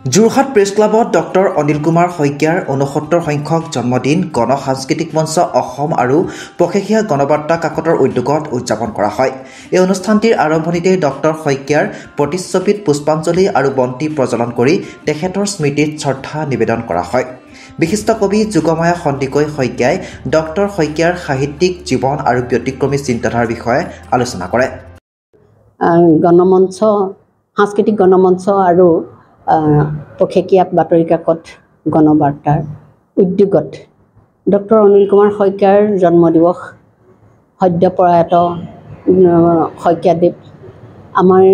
Jorhat press ক্লাবত doctor Anil Kumar শইকীয়াৰ ৬৯ সংখ্যক জন্মদিন গণ সাংস্কৃতিক মঞ্চ অসম আৰু পষেকীয়া গণবাৰ্তা কাকতৰ উদ্যোগত উদযাপন কৰা হয়। এই অনুষ্ঠানটিৰ আৰম্ভণিতে ডক্টৰ শইকীয়াৰ প্ৰতিচ্ছবিত পুষ্পাঞ্জলি আৰু বন্তি প্ৰজ্বলন কৰি তেখেতৰ স্মৃতিত শ্ৰদ্ধা নিবেদন কৰা হয়। বিশিষ্ট কবি যোগমায়া সন্দিকৈ শইকীয়াই ডক্টৰ শইকীয়াৰ সাহিত্যিক জীৱন আৰু ব্যতিক্ৰমী চিন্তাধাৰাৰ বিষয়ে আলোচনা কৰে। গণমঞ্চ সাংস্কৃতিক গণমঞ্চ আৰু পষেকীয়া বাতৰি কাকত গণবাৰ্তাৰ উদ্যোগত ডক্টৰ অনিল কুমাৰ শইকীয়াৰ জন্মদিৱস সদ্য প্ৰয়াত শইকীয়াদেৱ আমাৰ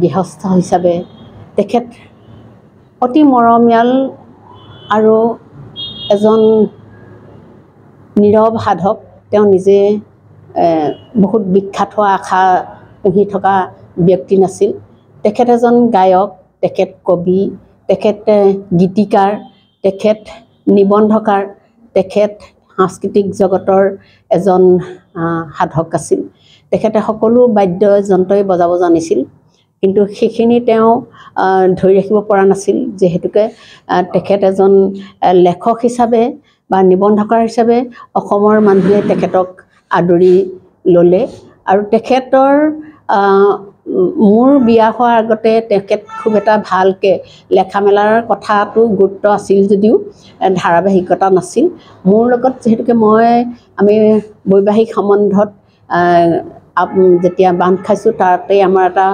গৃহস্থ হিচাপে তেখেত অতি মৰমীয়াল আৰু এজন নীৰৱ সাধক। তেওঁ নিজে বহুত বিখ্যাত হোৱা আশা পুহি থকা ব্যক্তি নাছিল। তেখেত এজন গায়ক, তেখেত কবি, তেখেত গীতিকাৰ, তেখেত নিবন্ধকাৰ, তেখেত সাংস্কৃতিক জগতৰ এজন সাধক আছিল। তেখেতে সকলো বাদ্যযন্ত্ৰই বজাব জানিছিল, কিন্তু সেইখিনি তেওঁ ধৰি ৰাখিব পৰা নাছিল। যিহেতুকে তেখেত এজন লেখক হিচাপে বা নিবন্ধকাৰ হিচাপে অসমৰ মানুহে তেখেতক আদৰি ল'লে। আৰু তেখেতৰ মোৰ বিয়া হোৱাৰ আগতে তেখেত খুব এটা ভালকৈ লেখা মেলাৰ কথাটো গুৰুত্ব আছিল যদিও ধাৰাবাহিকতা নাছিল। মোৰ লগত যিহেতুকে আমি বৈবাহিক সম্বন্ধত যেতিয়া বান্ধ খাইছোঁ, তাতে আমাৰ এটা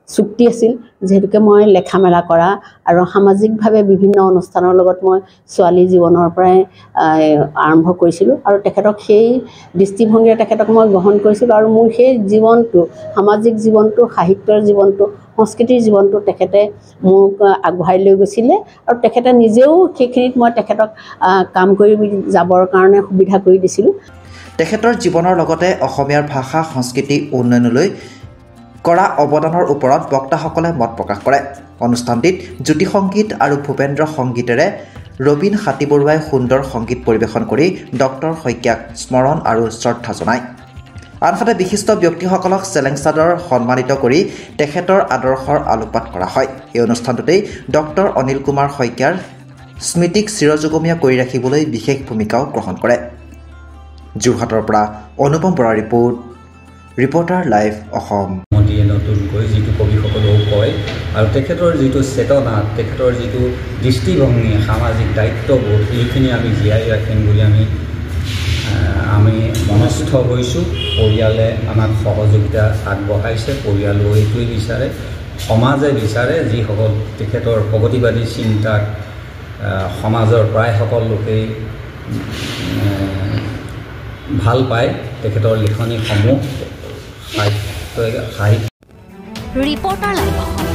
চুক্তি আছিল, যিহেতুকে মই লেখা মেলা কৰা আৰু সামাজিকভাৱে বিভিন্ন অনুষ্ঠানৰ লগত মই ছোৱালী জীৱনৰ পৰাই আৰম্ভ কৰিছিলোঁ। আৰু তেখেতক সেই দৃষ্টিভংগীৰে তেখেতক মই গ্ৰহণ কৰিছিলোঁ। আৰু মোৰ সেই জীৱনটো, সামাজিক জীৱনটো, সাহিত্যৰ জীৱনটো, সংস্কৃতিৰ জীৱনটো তেখেতে মোক আগবঢ়াই লৈ গৈছিলে। আৰু তেখেতে নিজেও সেইখিনিত মই তেখেতক কাম কৰি যাবৰ কাৰণে সুবিধা কৰি দিছিলোঁ। তেখেতৰ জীৱনৰ লগতে অসমীয়াৰ ভাষা সংস্কৃতি উন্নয়নলৈ কৰা অৱদানৰ ওপৰত বক্তাসকলে মত প্ৰকাশ কৰে। অনুষ্ঠানটিত জ্যোতি সংগীত আৰু ভূপেন্দ্ৰ সংগীতেৰে ৰবীন হাতীবৰুৱাই সুন্দৰ সংগীত পৰিৱেশন কৰি ডক্টৰ শইকীয়াক স্মৰণ আৰু শ্ৰদ্ধা জনায়। আনহাতে বিশিষ্ট ব্যক্তিসকলক চেলেং চাদৰ সন্মানিত কৰি তেখেতৰ আদৰ্শৰ আলোকপাত কৰা হয়। এই অনুষ্ঠানটোতেই ডক্টৰ অনিল কুমাৰ শইকীয়াৰ স্মৃতিক চিৰযুগমীয়া কৰি ৰাখিবলৈ বিশেষ ভূমিকাও গ্ৰহণ কৰে। যোৰহাটৰ পৰা অনুপম বৰাৰ ৰিপৰ্টাৰ লাইভ অসম। নতুনকৈ যিটো কবিসকলেও কয়, আৰু তেখেতৰ যিটো চেতনা, তেখেতৰ যিটো দৃষ্টিভংগী, সামাজিক দায়িত্ববোধ, এইখিনি আমি জীয়াই ৰাখিম বুলি আমি মনস্থ হৈছোঁ। পৰিয়ালে আমাক সহযোগিতা আগবঢ়াইছে। পৰিয়ালেও এইটোৱেই বিচাৰে, সমাজে বিচাৰে, যিসকল তেখেতৰ প্ৰগতিবাদী চিন্তাক সমাজৰ প্ৰায়সকল লোকেই ভাল পায়। তেখেতৰ লিখনিসমূহ সাহিত্য ৰিপৰ্টাৰ লাইভ অসম।